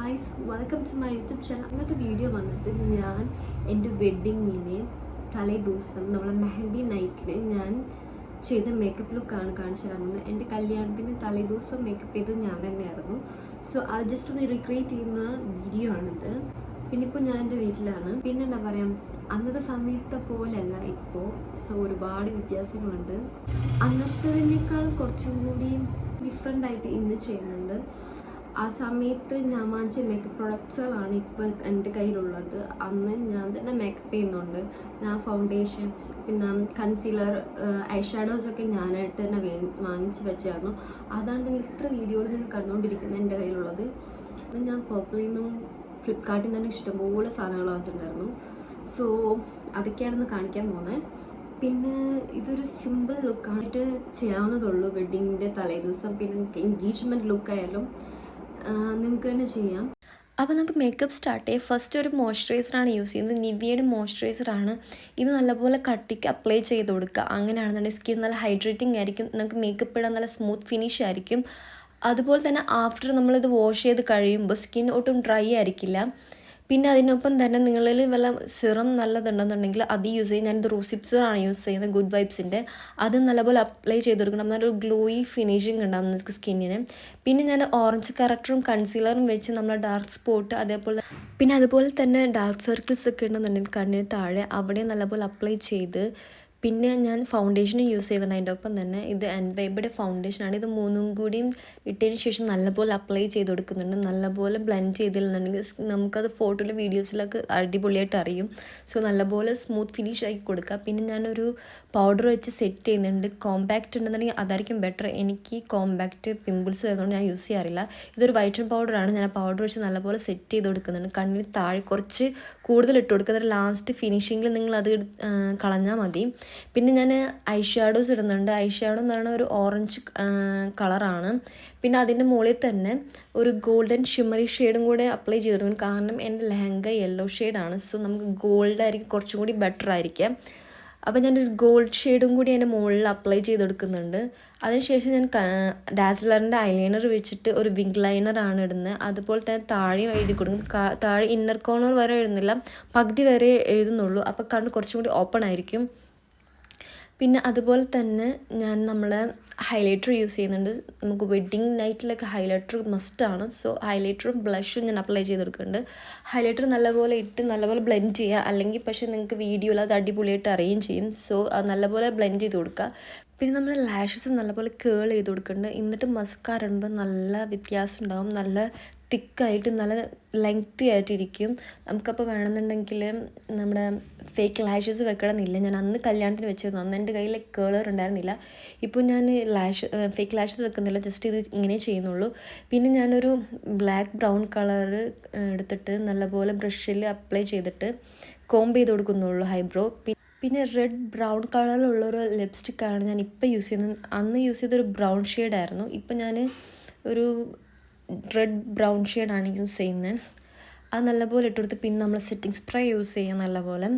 Guys, welcome to my YouTube channel. ഇന്നത്തെ video വന്നിട്ട് ഞാൻ എൻ്റെ വെഡ്ഡിങ്ങിന് തലേ ദിവസം നമ്മളെ മെഹന്തി നൈറ്റിൽ ഞാൻ ചെയ്ത മേക്കപ്പ് ലുക്കാണ് കാണിച്ചു തരാൻ പോകുന്നത്. എൻ്റെ കല്യാണത്തിന് തലേ ദിവസം മേക്കപ്പ് ചെയ്തത് ഞാൻ തന്നെയായിരുന്നു. സോ അത് ജസ്റ്റ് ഒന്ന് റീക്രിയേറ്റ് ചെയ്യുന്ന വീഡിയോ ആണിത്. പിന്നെ ഇപ്പോൾ ഞാൻ എൻ്റെ വീട്ടിലാണ്. പിന്നെ എന്താ പറയുക, അന്നത്തെ സമയത്തെ പോലെയല്ല ഇപ്പോൾ. സോ ഒരുപാട് വ്യത്യാസങ്ങളുണ്ട്. അന്നത്തതിനേക്കാൾ കുറച്ചും കൂടി ഡിഫറെൻ്റ് ആയിട്ട് ഇന്ന് ചെയ്യുന്നുണ്ട്. ആ സമയത്ത് ഞാൻ വാങ്ങിച്ച മേക്കപ്പ് പ്രൊഡക്ട്സുകളാണ് ഇപ്പോൾ എൻ്റെ കയ്യിലുള്ളത്. അന്ന് ഞാൻ തന്നെ മേക്കപ്പ് ചെയ്യുന്നുണ്ട്. ഞാൻ ഫൗണ്ടേഷൻസ്, പിന്നെ കൺസീലർ, ഐ ഷാഡോസൊക്കെ ഞാനായിട്ട് തന്നെ വാങ്ങിച്ച് വെച്ചായിരുന്നു. അതാണ് നിങ്ങൾ ഇത്ര വീഡിയോയിൽ നിങ്ങൾ കണ്ടുകൊണ്ടിരിക്കുന്നത് എൻ്റെ കയ്യിലുള്ളത്. അത് ഞാൻ പേർപ്പിളിൽ നിന്നും ഫ്ലിപ്കാർട്ടിൽ നിന്ന് തന്നെ ഇഷ്ടംപോലെ സാധനങ്ങൾ വാങ്ങിച്ചിട്ടുണ്ടായിരുന്നു. സോ അതൊക്കെയാണെന്ന് കാണിക്കാൻ പോകുന്നത്. പിന്നെ ഇതൊരു സിമ്പിൾ ലുക്കായിട്ട് ചെയ്യാവുന്നതുള്ളൂ വെഡ്ഡിങ്ങിൻ്റെ തലേദിവസം. പിന്നെ എൻഗേജ്മെൻറ്റ് ലുക്കായാലും നിങ്ങൾക്ക് തന്നെ ചെയ്യാം. അപ്പോൾ നമുക്ക് മേക്കപ്പ് സ്റ്റാർട്ട് ചെയ്യാം. ഫസ്റ്റ് ഒരു മോയ്സ്ചറൈസറാണ് യൂസ് ചെയ്യുന്നത്. നിവിയയുടെ മോയ്സ്ചറൈസറാണ്. ഇത് നല്ലപോലെ കട്ടിക്ക് അപ്ലൈ ചെയ്ത് കൊടുക്കുക. അങ്ങനെയാണെന്നുണ്ടെങ്കിൽ സ്കിൻ നല്ല ഹൈഡ്രേറ്റിംഗ് ആയിരിക്കും. നമുക്ക് മേക്കപ്പ് ഇടാൻ നല്ല സ്മൂത്ത് ഫിനിഷ് ആയിരിക്കും. അതുപോലെ തന്നെ ആഫ്റ്റർ നമ്മളിത് വാഷ് ചെയ്ത് കഴിയുമ്പോൾ സ്കിൻ ഒട്ടും ഡ്രൈ ആയിരിക്കില്ല. പിന്നെ അതിനൊപ്പം തന്നെ നിങ്ങളിൽ വല്ല സിറം നല്ലതുണ്ടെന്നുണ്ടെങ്കിൽ അത് യൂസ് ചെയ്യും. ഞാനിത് റൂസിപ്സറാണ് യൂസ് ചെയ്യുന്നത്, ഗുഡ് വൈബ്സിൻ്റെ. അത് നല്ലപോലെ അപ്ലൈ ചെയ്ത് കൊടുക്കണം. നല്ലൊരു ഗ്ലോയി ഫിനിഷിങ് ഉണ്ടാകും നമുക്ക് സ്കിന്നിന്. പിന്നെ ഞാൻ ഓറഞ്ച് കറക്ടറും കൺസീലറും വെച്ച് നമ്മളെ ഡാർക്ക് സ്പോട്ട്, അതുപോലെ തന്നെ ഡാർക്ക് സർക്കിൾസ് ഒക്കെ ഉണ്ടെന്നുണ്ടെങ്കിൽ കണ്ണിന് താഴെ അവിടെ നല്ലപോലെ അപ്ലൈ ചെയ്ത്, പിന്നെ ഞാൻ ഫൗണ്ടേഷനും യൂസ് ചെയ്യുന്നുണ്ട് അതിൻ്റെ ഒപ്പം തന്നെ. ഇത് എൻവൈബയുടെ ഫൗണ്ടേഷനാണ്. ഇത് മൂന്നും കൂടിയും ഇട്ടതിന് ശേഷം നല്ലപോലെ അപ്ലൈ ചെയ്ത് കൊടുക്കുന്നുണ്ട്. നല്ലപോലെ ബ്ലെൻഡ് ചെയ്തില്ലെന്നുണ്ടെങ്കിൽ നമുക്കത് ഫോട്ടോയിലും വീഡിയോസിലൊക്കെ അടിപൊളിയായിട്ട് അറിയും. സോ നല്ലപോലെ സ്മൂത്ത് ഫിനിഷ് ആക്കി കൊടുക്കുക. പിന്നെ ഞാനൊരു പൗഡർ വെച്ച് സെറ്റ് ചെയ്യുന്നുണ്ട്. കോമ്പാക്റ്റ് ഉണ്ടെന്നുണ്ടെങ്കിൽ അതായിരിക്കും ബെറ്റർ. എനിക്ക് കോമ്പാക്റ്റ് പിമ്പിൾസ് വരുന്നതുകൊണ്ട് ഞാൻ യൂസ് ചെയ്യാറില്ല. ഇതൊരു വൈറ്റൻ പൗഡറാണ്. ഞാൻ ആ പൗഡർ വെച്ച് നല്ലപോലെ സെറ്റ് ചെയ്ത് കൊടുക്കുന്നുണ്ട്. കണ്ണിന് താഴെ കുറച്ച് കൂടുതൽ ഇട്ട് കൊടുക്കുന്നത്. ലാസ്റ്റ് ഫിനിഷിങ്ങിൽ നിങ്ങളത് കളഞ്ഞാൽ മതി. പിന്നെ ഞാൻ ഐ ഷാഡോസ് ഇടുന്നുണ്ട്. ഐ ഷാഡോ എന്ന് പറയുന്നത് ഒരു ഓറഞ്ച് കളറാണ്. പിന്നെ അതിൻ്റെ മുകളിൽ തന്നെ ഒരു ഗോൾഡൻ ഷിമ്മറി ഷെയ്ഡും കൂടെ അപ്ലൈ ചെയ്തിട്ടുണ്ട്. കാരണം എൻ്റെ ലെഹങ്ക യെല്ലോ ഷെയ്ഡാണ്. സോ നമുക്ക് ഗോൾഡ് ആയിരിക്കും കുറച്ചും കൂടി ബെറ്റർ ആയിരിക്കാം. അപ്പോൾ ഞാനൊരു ഗോൾഡ് ഷെയ്ഡും കൂടി അതിൻ്റെ മുകളിൽ അപ്ലൈ ചെയ്ത് കൊടുക്കുന്നുണ്ട്. അതിനുശേഷം ഞാൻ ഡാസ്ലറിൻ്റെ ഐലൈനർ വെച്ചിട്ട് ഒരു വിങ് ലൈനറാണ് ഇടുന്നത്. അതുപോലെ തന്നെ താഴെയും എഴുതി കൊടുക്കും. താഴെ ഇന്നർ കോർണർ വരെ എഴുതുന്നില്ല, പകുതി വരെ എഴുതുന്നുള്ളൂ. അപ്പോൾ കണ്ണ് കുറച്ചും കൂടി ഓപ്പൺ ആയിരിക്കും. പിന്നെ അതുപോലെ തന്നെ ഞാൻ നമ്മളെ ഹൈലൈറ്റർ യൂസ് ചെയ്യുന്നുണ്ട്. നമുക്ക് വെഡ്ഡിങ് നൈറ്റിലൊക്കെ ഹൈലൈറ്റർ മസ്റ്റാണ്. സോ ഹൈലൈറ്ററും ബ്ലഷും ഞാൻ അപ്ലൈ ചെയ്ത് കൊടുക്കുന്നുണ്ട്. ഹൈലൈറ്റർ നല്ലപോലെ ഇട്ട് നല്ലപോലെ ബ്ലെൻഡ് ചെയ്യുക. അല്ലെങ്കിൽ പക്ഷേ നിങ്ങൾക്ക് വീഡിയോയിൽ അത് അടിപൊളിയായിട്ട് അറിയുകയും ചെയ്യും. സോ അത് നല്ലപോലെ ബ്ലെൻഡ് ചെയ്ത് കൊടുക്കുക. പിന്നെ നമ്മൾ ലാഷസ് നല്ലപോലെ കേൾ ചെയ്ത് കൊടുക്കുന്നുണ്ട്. എന്നിട്ട് മസ്കാര ഇടുമ്പോൾ നല്ല വ്യത്യാസം ഉണ്ടാകും. നല്ല തിക്കായിട്ട് നല്ല ലെങ്തി ആയിട്ടിരിക്കും. നമുക്കപ്പോൾ വേണമെന്നുണ്ടെങ്കിൽ നമ്മുടെ ഫേക്ക് ലാഷസ് വെക്കണമെന്നില്ല. ഞാൻ അന്ന് കല്യാണത്തിന് വെച്ചിരുന്നു. അന്ന് എൻ്റെ കയ്യിൽ കേളർ ഉണ്ടായിരുന്നില്ല. ഇപ്പോൾ ഞാൻ ഫേക്ക് ലാഷസ് വെക്കുന്നില്ല, ജസ്റ്റ് ഇത് ഇങ്ങനെ ചെയ്യുന്നുള്ളൂ. പിന്നെ ഞാനൊരു ബ്ലാക്ക് ബ്രൗൺ കളറ് എടുത്തിട്ട് നല്ലപോലെ ബ്രഷിൽ അപ്ലൈ ചെയ്തിട്ട് കോംബ് ചെയ്ത് കൊടുക്കുന്നുള്ളൂ ഹൈബ്രോ. പിന്നെ റെഡ് ബ്രൗൺ കളറിലുള്ളൊരു ലിപ്സ്റ്റിക്കാണ് ഞാൻ ഇപ്പോൾ യൂസ് ചെയ്യുന്നത്. അന്ന് യൂസ് ചെയ്തൊരു ബ്രൗൺ ഷെയ്ഡായിരുന്നു. ഇപ്പം ഞാൻ ഒരു റെഡ് ബ്രൗൺ ഷെയ്ഡാണ് യൂസ് ചെയ്യുന്നത്. അത് നല്ലപോലെ ഇട്ട് കൊടുത്ത് പിന്നെ നമ്മൾ സെറ്റിംഗ് സ്പ്രേ യൂസ് ചെയ്യാം നല്ലപോലെ.